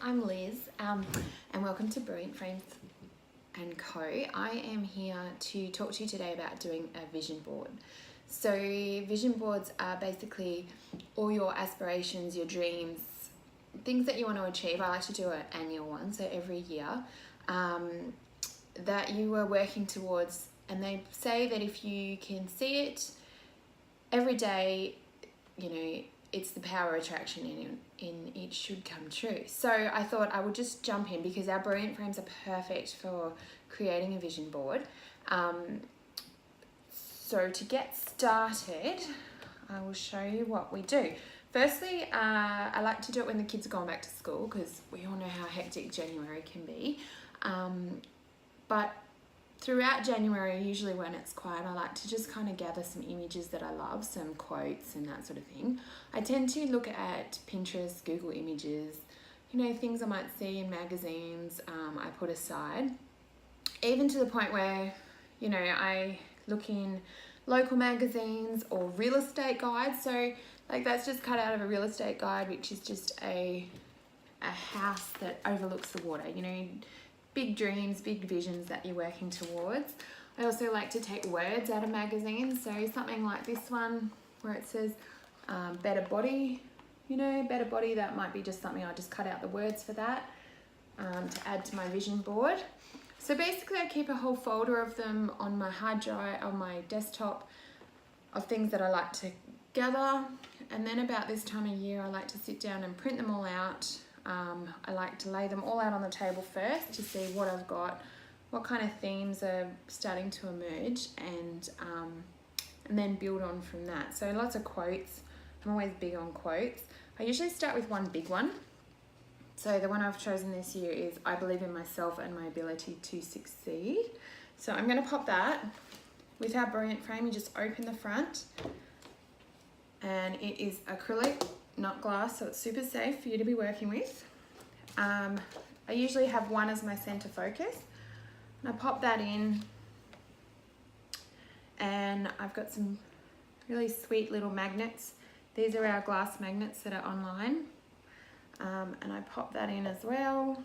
I'm Liz, and welcome to Brilliant Frames & Co. I am here to talk to you today about doing a vision board. So vision boards are basically all your aspirations, your dreams, things that you want to achieve. I like to do an annual one, so every year, that you are working towards, and they say that if you can see it every day, you know, it's the power of attraction in it should come true. So I thought I would just jump in because our Brilliant Frames are perfect for creating a vision board. So to get started, I will show you what we do. Firstly, I like to do it when the kids are going back to school because we all know how hectic January can be. But throughout January, usually when it's quiet, I like to just kind of gather some images that I love, some quotes and that sort of thing. I tend to look at Pinterest, Google Images, you know, things I might see in magazines, I put aside. Even to the point where, you know, I look in local magazines or real estate guides. So like that's just cut out of a real estate guide, which is just a house that overlooks the water, you know, big dreams, big visions that you're working towards. I also like to take words out of magazines. So something like this one where it says better body, you know, better body, that might be just something I just cut out the words for that to add to my vision board. So basically I keep a whole folder of them on my hard drive, on my desktop, of things that I like to gather. And then about this time of year, I like to sit down and print them all out. I like to lay them all out on the table first to see what I've got, what kind of themes are starting to emerge, and then build on from that. So lots of quotes. I'm always big on quotes. I usually start with one big one. So the one I've chosen this year is I believe in myself and my ability to succeed. So I'm going to pop that. With our Brilliant Frame, you just open the front, and it is acrylic, not glass, so it's super safe for you to be working with. I usually have one as my center focus, and I pop that in, and I've got some really sweet little magnets. These are our glass magnets that are online, and I pop that in as well,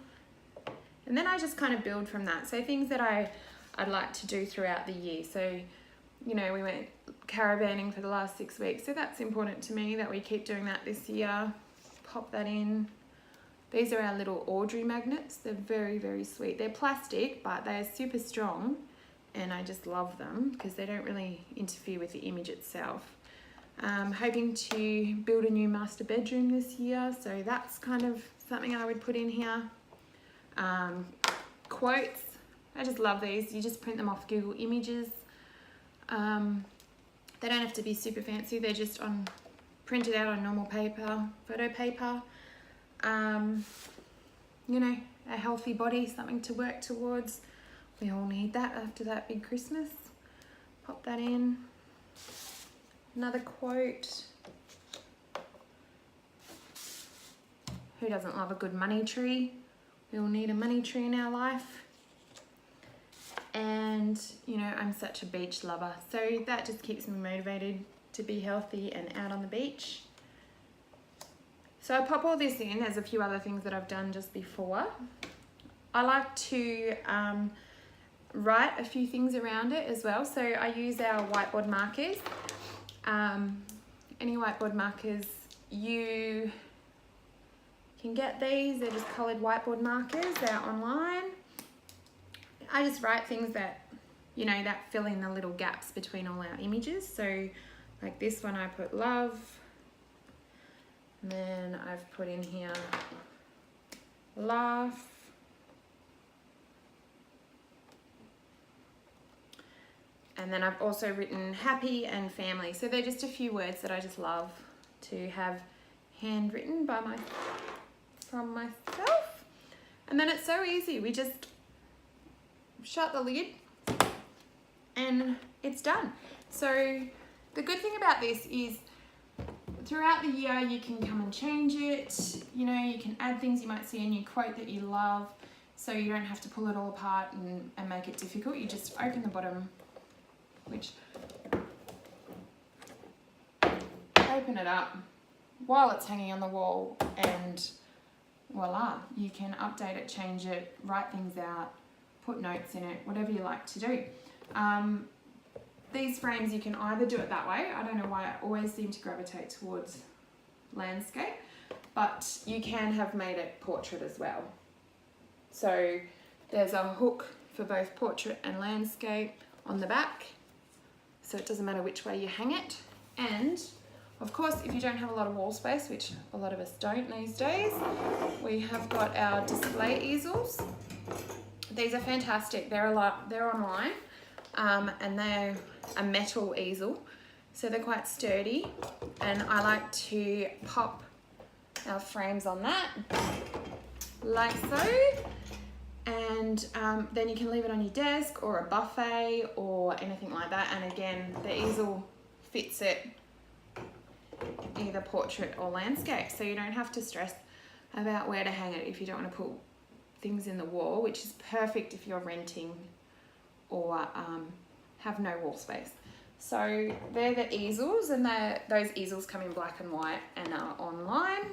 and then I just kind of build from that. So things that I'd like to do throughout the year. So, you know, we went caravanning for the last 6 weeks, so that's important to me that we keep doing that this year. Pop that in. These are our little Audrey magnets. They're very, very sweet. They're plastic, but they're super strong, and I just love them because they don't really interfere with the image itself. Hoping to build a new master bedroom this year, so that's kind of something I would put in here. Quotes. I just love these. You just print them off Google Images. They don't have to be super fancy. They're just printed out on normal paper, photo paper. You know, a healthy body, something to work towards. We all need that after that big Christmas. Pop that in. Another quote. Who doesn't love a good money tree? We all need a money tree in our life. And, you know, I'm such a beach lover, so that just keeps me motivated to be healthy and out on the beach. So I pop all this in. There's a few other things that I've done just before. I like to write a few things around it as well. So I use our whiteboard markers. Any whiteboard markers, you can get these. They're just coloured whiteboard markers. They're online. I just write things that, you know, that fill in the little gaps between all our images. So like this one I put love, and then I've put in here laugh, and then I've also written happy and family. So they're just a few words that I just love to have handwritten from myself. And then it's so easy. We just shut the lid and it's done. So the good thing about this is throughout the year you can come and change it. You know, you can add things. You might see a new quote that you love, so you don't have to pull it all apart and make it difficult. You just open the bottom, which open it up while it's hanging on the wall, and voila, you can update it, change it, write things out, put notes in it, whatever you like to do. These frames, you can either do it that way. I don't know why I always seem to gravitate towards landscape, but you can have made it portrait as well. So there's a hook for both portrait and landscape on the back, so it doesn't matter which way you hang it. And of course, if you don't have a lot of wall space, which a lot of us don't these days, we have got our display easels. These are fantastic. They're online, and they're a metal easel, so they're quite sturdy. And I like to pop our frames on that, like so. And then you can leave it on your desk or a buffet or anything like that. And again, the easel fits it either portrait or landscape, so you don't have to stress about where to hang it if you don't want to put things in the wall, which is perfect if you're renting or have no wall space. So they're the easels, and those easels come in black and white and are online.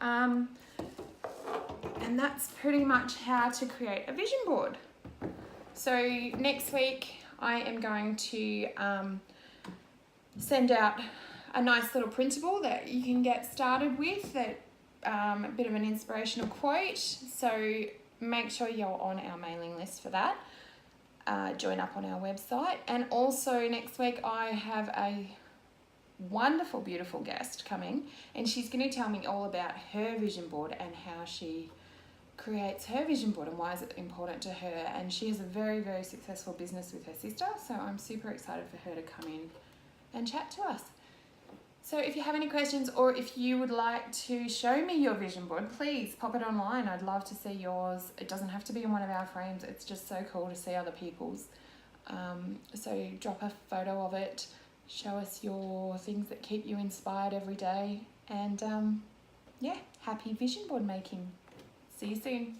And that's pretty much how to create a vision board. So next week I am going to send out a nice little printable that you can get started with, that a bit of an inspirational quote. So make sure you're on our mailing list for that. Join up on our website. And also next week I have a wonderful, beautiful guest coming, and she's going to tell me all about her vision board and how she creates her vision board and why is it important to her. And she has a very, very successful business with her sister, so I'm super excited for her to come in and chat to us. So if you have any questions, or if you would like to show me your vision board, please pop it online. I'd love to see yours. It doesn't have to be in one of our frames. It's just so cool to see other people's. So drop a photo of it. Show us your things that keep you inspired every day. And yeah, happy vision board making. See you soon.